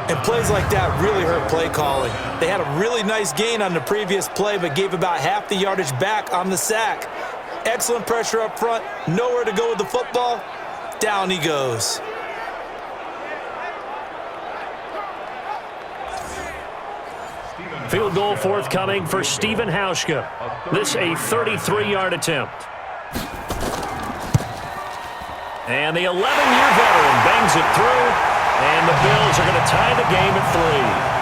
And plays like that really hurt play calling. They had a really nice gain on the previous play, but gave about half the yardage back on the sack. Excellent pressure up front, nowhere to go with the football. Down he goes. Field goal forthcoming for Stephen Hauschka. This a 33-yard attempt. And the 11-year veteran bangs it through, and the Bills are going to tie the game at 3.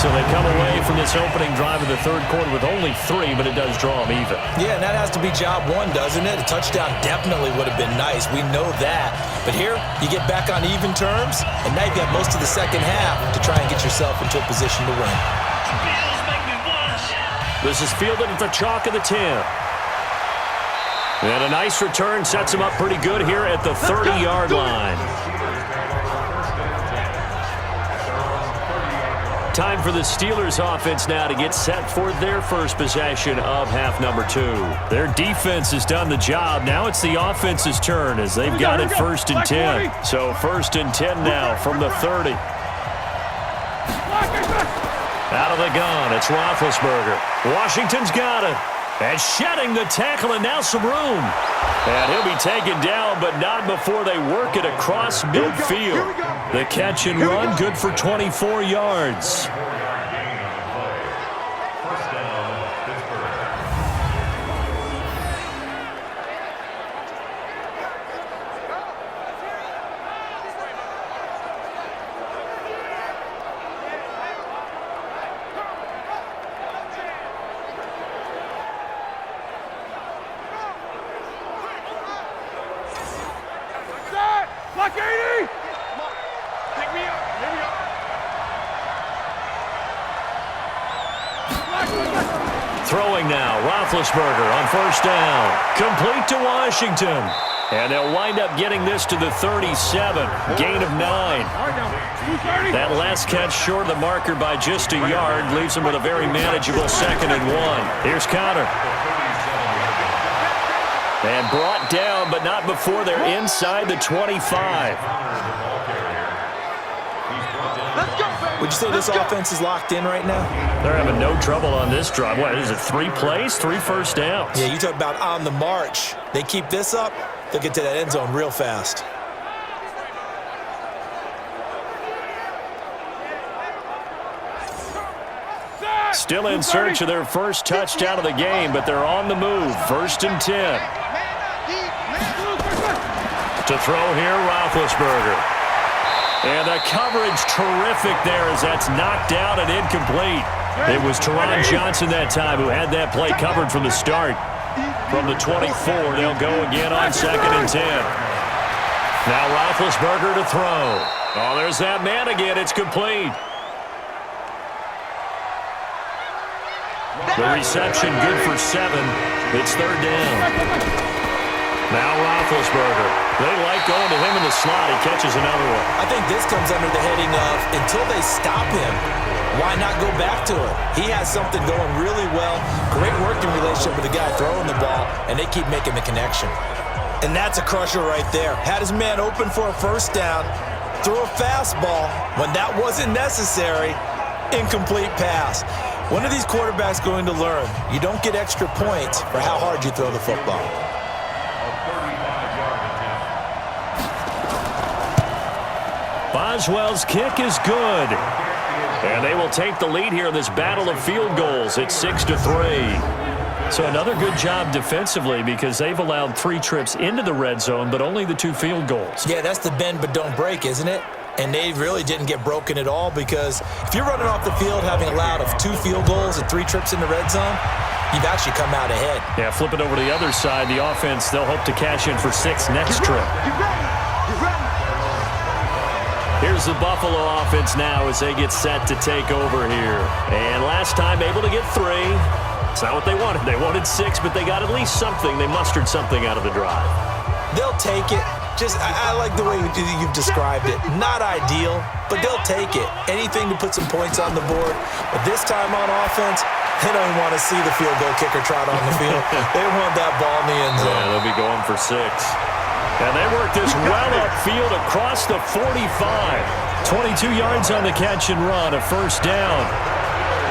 So they come away from this opening drive of the third quarter with only 3, but it does draw them even. Yeah, and that has to be job 1, doesn't it? A touchdown definitely would have been nice. We know that. But here, you get back on even terms, and now you've got most of the second half to try and get yourself into a position to win. This is fielded at the chalk of the 10. And a nice return sets him up pretty good here at the 30-yard line. Time for the Steelers offense now to get set for their first possession of half number 2. Their defense has done the job. Now it's the offense's turn as they've got it 1st and 10. So 1st and 10 now from the 30. Out of the gun, it's Roethlisberger. Washington's got it. And shedding the tackle, and now some room. And he'll be taken down, but not before they work it across midfield. The catch and run, good for 24 yards. Block 80! Pick me up. Pick me up. Throwing now, Roethlisberger on first down. Complete to Washington. And they'll wind up getting this to the 37. Gain of 9. That last catch short of the marker by just a yard leaves them with a very manageable 2nd and 1. Here's Connor. And brought down, but not before they're inside the 25. Would you say this offense is locked in right now? They're having no trouble on this drive. What is it, 3 plays, 3 first downs? Yeah, you talk about on the march. They keep this up, they'll get to that end zone real fast. Still in search of their first touchdown of the game, but they're on the move. 1st and 10. To throw here, Roethlisberger. And the coverage terrific there as that's knocked down and incomplete. It was Teron Johnson that time who had that play covered from the start. From the 24, they'll go again on 2nd and 10. Now Roethlisberger to throw. Oh, there's that man again. It's complete. The reception good for 7. It's 3rd down. Now Roethlisberger. They like going to him in the slot. He catches another one. I think this comes under the heading of until they stop him, why not go back to him? He has something going really well. Great working relationship with the guy throwing the ball, and they keep making the connection. And that's a crusher right there. Had his man open for a first down, threw a fastball. When that wasn't necessary, incomplete pass. When are these quarterbacks going to learn? You don't get extra points for how hard you throw the football. Boswell's kick is good. And they will take the lead here in this battle of field goals. It's 6-3. So another good job defensively because they've allowed 3 trips into the red zone, but only the 2 field goals. Yeah, that's the bend but don't break, isn't it? And they really didn't get broken at all because if you're running off the field having allowed of 2 field goals and 3 trips in the red zone, you've actually come out ahead. Yeah, flip it over to the other side. The offense, they'll hope to cash in for 6 next trip. Here's the Buffalo offense now as they get set to take over here. And last time able to get 3. It's not what they wanted. They wanted 6, but they got at least something. They mustered something out of the drive. They'll take it. I like the way you've described it. Not ideal, but they'll take it. Anything to put some points on the board. But this time on offense, they don't want to see the field goal kicker trot on the field. They want that ball in the end zone. Yeah, they'll be going for 6. And they work this well upfield across the 45. 22 yards on the catch and run, a first down.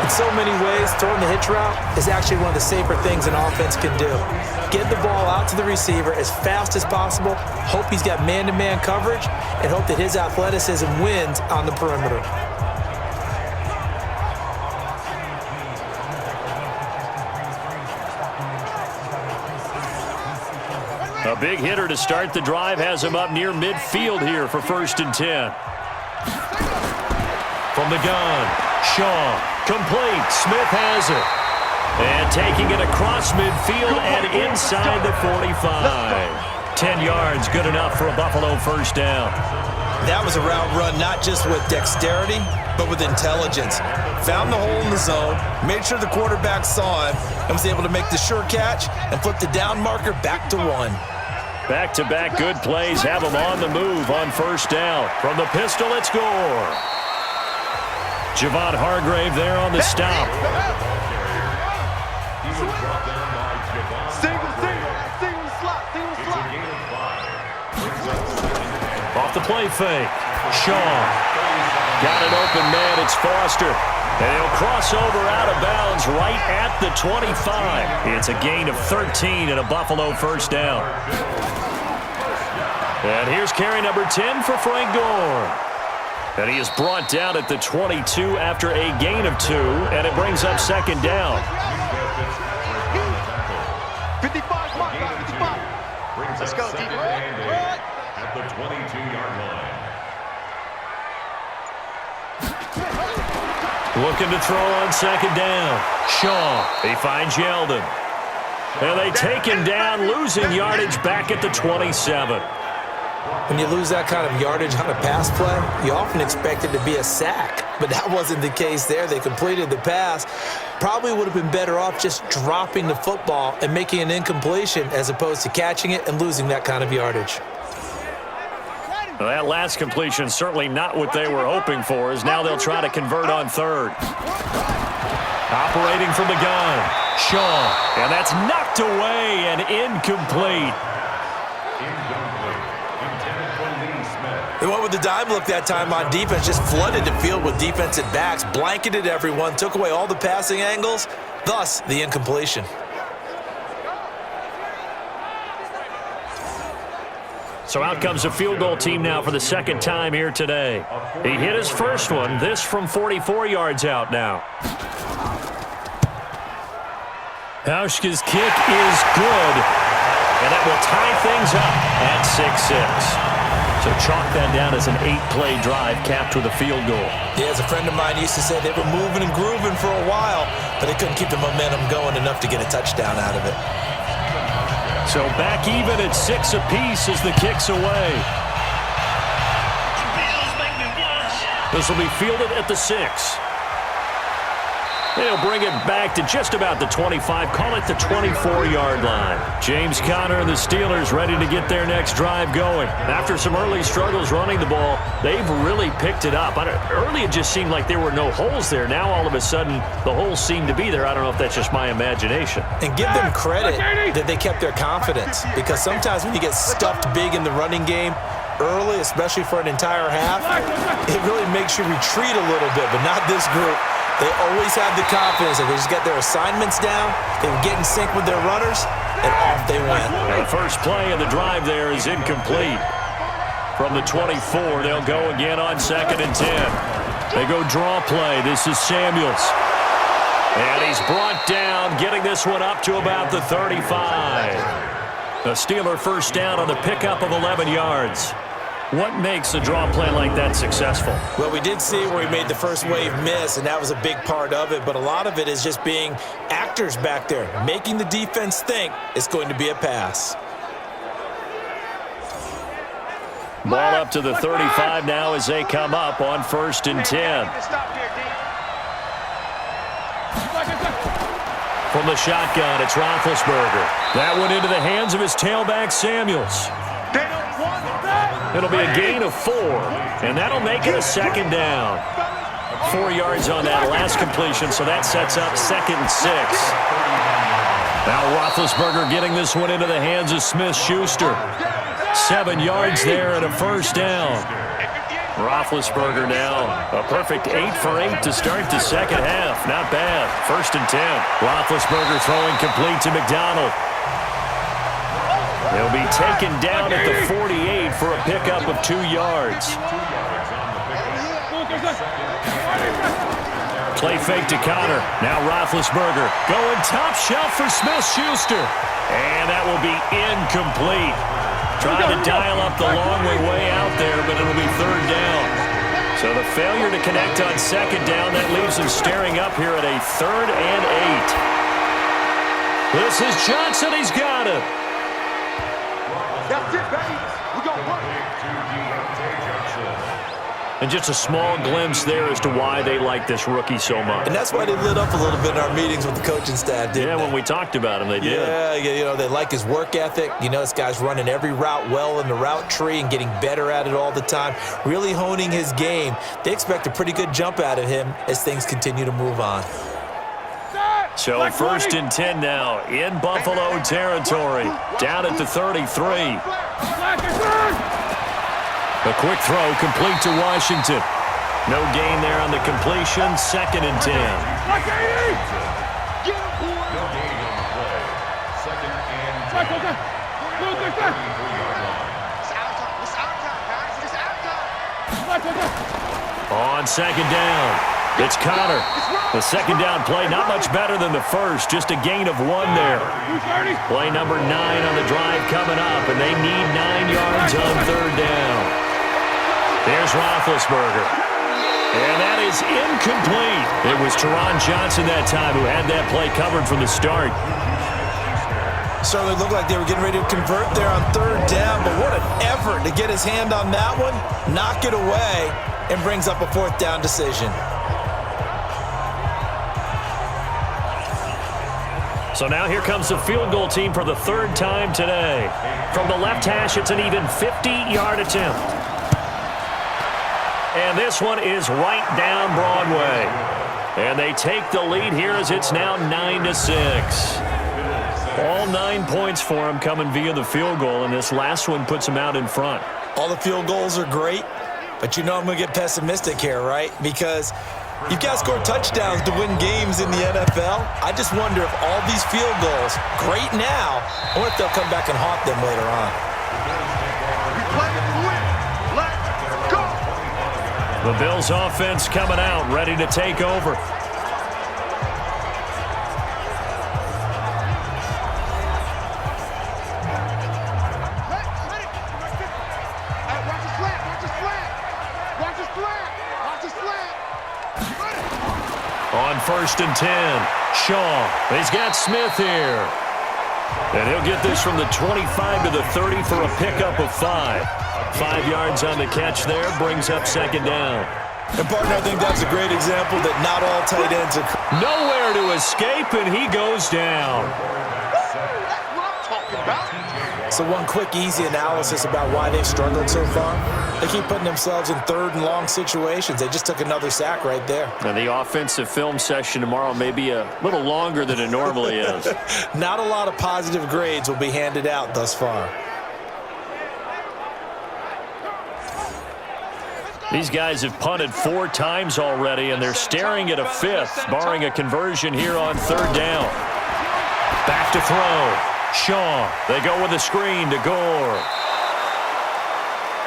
In so many ways, throwing the hitch route is actually one of the safer things an offense can do. Get the ball out to the receiver as fast as possible, hope he's got man-to-man coverage, and hope that his athleticism wins on the perimeter. A big hitter to start the drive has him up near midfield here for 1st and 10. From the gun, Shaw, complete. Smith has it. And taking it across midfield and inside the 45. 10 yards, good enough for a Buffalo first down. That was a route run not just with dexterity, but with intelligence. Found the hole in the zone, made sure the quarterback saw him, and was able to make the sure catch and flip the down marker back to 1. Back-to-back good plays have them on the move on first down. From the pistol, it's Gore. Javon Hargrave there on the stop. Single slot. Off the play fake. Shaw. Got it open, man. It's Foster. And he'll cross over out of bounds right at the 25. It's a gain of 13 and a Buffalo first down. And here's carry number 10 for Frank Gore. And he is brought down at the 22 after a gain of 2, and it brings up second down. 55, come on, 55. Let's go, deep. At the 22-yard line. Looking to throw on second down. Shaw, he finds Yeldon. And they take him down, losing yardage back at the 27. When you lose that kind of yardage on a pass play, you often expect it to be a sack. But that wasn't the case there. They completed the pass. Probably would have been better off just dropping the football and making an incompletion as opposed to catching it and losing that kind of yardage. Well, that last completion certainly not what they were hoping for, as now they'll try to convert on third. Operating from the gun, Shaw, and that's knocked away and incomplete. They went with the dime look that time on defense, just flooded the field with defensive backs, blanketed everyone, took away all the passing angles, thus the incompletion. So out comes a field goal team now for the second time here today. He hit his first one, this from 44 yards out now. Hauschka's kick is good, and that will tie things up at 6-6. So chalk that down as an 8-play drive capped with a field goal. Yeah, as a friend of mine used to say, they were moving and grooving for a while, but they couldn't keep the momentum going enough to get a touchdown out of it. So back even at 6 apiece as the kick's away. This will be fielded at the 6. They'll bring it back to just about the 25, call it the 24-yard line. James Conner and the Steelers ready to get their next drive going. After some early struggles running the ball, they've really picked it up. Early it just seemed like there were no holes there. Now all of a sudden the holes seem to be there. I don't know if that's just my imagination. And give them credit that they kept their confidence, because sometimes when you get stuffed big in the running game early, especially for an entire half, it really makes you retreat a little bit, but not this group. They always have the confidence that they just got their assignments down, they would get in sync with their runners, and off they went. And the first play of the drive there is incomplete. From the 24, they'll go again on 2nd and 10. They go draw play. This is Samuels. And he's brought down, getting this one up to about the 35. The Steeler first down on the pickup of 11 yards. What makes a draw play like that successful? Well, we did see where he made the first wave miss, and that was a big part of it, but a lot of it is just being actors back there, making the defense think it's going to be a pass. Ball up to the 35 now as they come up on 1st and 10. From the shotgun, it's Roethlisberger. That went into the hands of his tailback, Samuels. It'll be a gain of 4, and that'll make it a second down. 4 yards on that last completion, so that sets up 2nd and 6. Now Roethlisberger getting this one into the hands of Smith-Schuster. 7 yards there and a first down. Roethlisberger now a perfect 8 for 8 to start the second half. Not bad. 1st and 10. Roethlisberger throwing complete to McDonald. He'll be taken down at the 48 for a pickup of 2 yards. Play fake to Conner. Now Roethlisberger going top shelf for Smith-Schuster. And that will be incomplete. Trying to dial up the long way out there, but it'll be 3rd down. So the failure to connect on 2nd down, that leaves them staring up here at a 3rd and 8. This is Johnson. He's got it. That's it, baby. We're going to work. And just a small glimpse there as to why they like this rookie so much. And that's why they lit up a little bit in our meetings with the coaching staff, didn't they? When we talked about him, they did. Yeah, you know, they like his work ethic. You know, this guy's running every route well in the route tree and getting better at it all the time, really honing his game. They expect a pretty good jump out of him as things continue to move on. So 1st and 10 now in Buffalo territory, down at the 33. A quick throw complete to Washington. No gain there on the completion. 2nd and 10. Like 80! No gain on the play. 2nd and 10. Like, okay. Look like that. 23-yard line. It's out time. It's out time, guys. It's out time. Like, okay. On 2nd down, it's Connor. The 2nd down play, not much better than the first. Just a gain of 1 there. Who's 30? Play number 9 on the drive coming up, and they need 9 yards on 3rd down. Here's Roethlisberger. And that is incomplete. It was Teron Johnson that time who had that play covered from the start. Certainly looked like they were getting ready to convert there on 3rd down, but what an effort to get his hand on that one, knock it away, and brings up a 4th down decision. So now here comes the field goal team for the 3rd time today. From the left hash, it's an even 50-yard attempt. And this one is right down Broadway. And they take the lead here as it's now 9-6. All 9 points for them coming via the field goal, and this last one puts them out in front. All the field goals are great, but you know I'm going to get pessimistic here, right? Because you've got to score touchdowns to win games in the NFL. I just wonder if all these field goals, great now, or if they'll come back and haunt them later on. We play to win. Let's go. The Bills offense coming out, ready to take over. On 1st and 10, Shaw. He's got Smith here. And he'll get this from the 25 to the 30 for a pickup of 5. 5 yards on the catch there, brings up 2nd down. And, partner, I think that's a great example that not all tight ends are... Nowhere to escape, and he goes down. That's what I'm talking about. So one quick, easy analysis about why they've struggled so far. They keep putting themselves in 3rd and long situations. They just took another sack right there. And the offensive film session tomorrow may be a little longer than it normally is. Not a lot of positive grades will be handed out thus far. These guys have punted 4 times already, and they're staring at a 5th, barring a conversion here on 3rd down. Back to throw. Shaw. They go with a screen to Gore.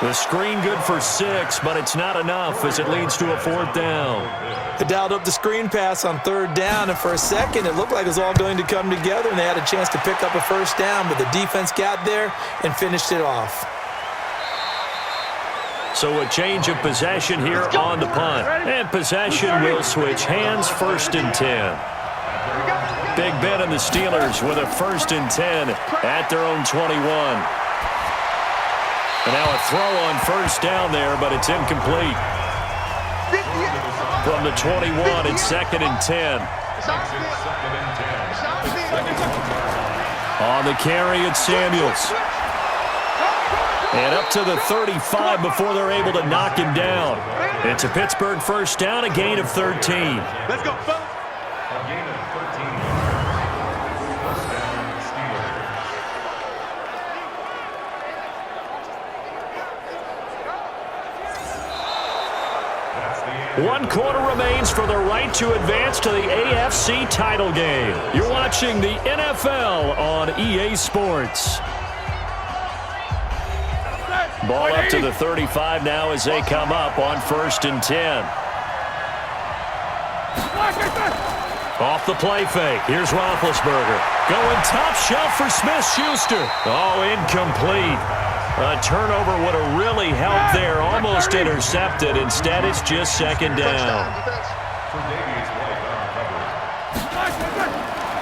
The screen good for 6, but it's not enough as it leads to a 4th down. They dialed up the screen pass on 3rd down, and for a second it looked like it was all going to come together, and they had a chance to pick up a 1st down, but the defense got there and finished it off. So a change of possession here on the punt. And possession will switch hands, 1st and 10. Big Ben and the Steelers with a 1st and 10 at their own 21. And now a throw on 1st down there, but it's incomplete. From the 21, it's 2nd and 10. On the carry, it's Samuels. And up to the 35 before they're able to knock him down. It's a Pittsburgh 1st down, a gain of 13. Let's go, fellas. A gain of 13. 1st down, Steelers. 1 quarter remains for the right to advance to the AFC title game. You're watching the NFL on EA Sports. Ball up to the 35 now as they come up on 1st and 10. Off the play fake. Here's Roethlisberger. Going top shelf for Smith-Schuster. Oh, incomplete. A turnover would have really helped there. Almost intercepted. Instead, it's just 2nd down.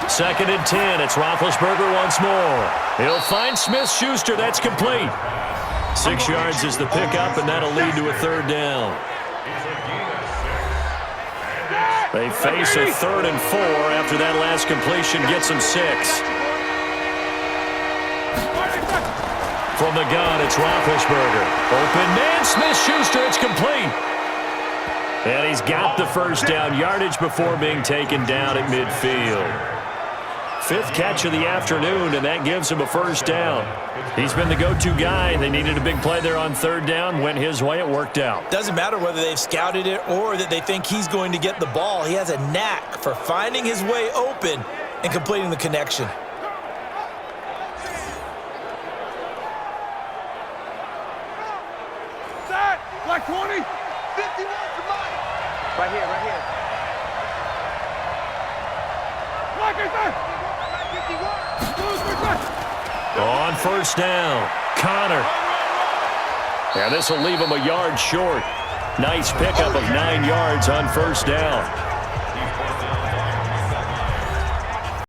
2nd and 10. It's Roethlisberger once more. He'll find Smith-Schuster. That's complete. 6 yards is the pickup, and that'll lead to a 3rd down. They face a 3rd and 4 after that last completion gets them 6. From the gun, it's Roethlisberger. Open man, Smith-Schuster, it's complete. And he's got the 1st down yardage before being taken down at midfield. Fifth catch of the afternoon, and that gives him a first down. He's been the go-to guy. They needed a big play there on third down. Went his way. It worked out. Doesn't matter whether they've scouted it or that they think he's going to get the ball. He has a knack for finding his way open and completing the connection. Set. Black 20. 51 for mine. Right here, right here. Black is there. 51. On first down, Connor. And this will leave him a yard short. Nice pickup of 9 yards on first down.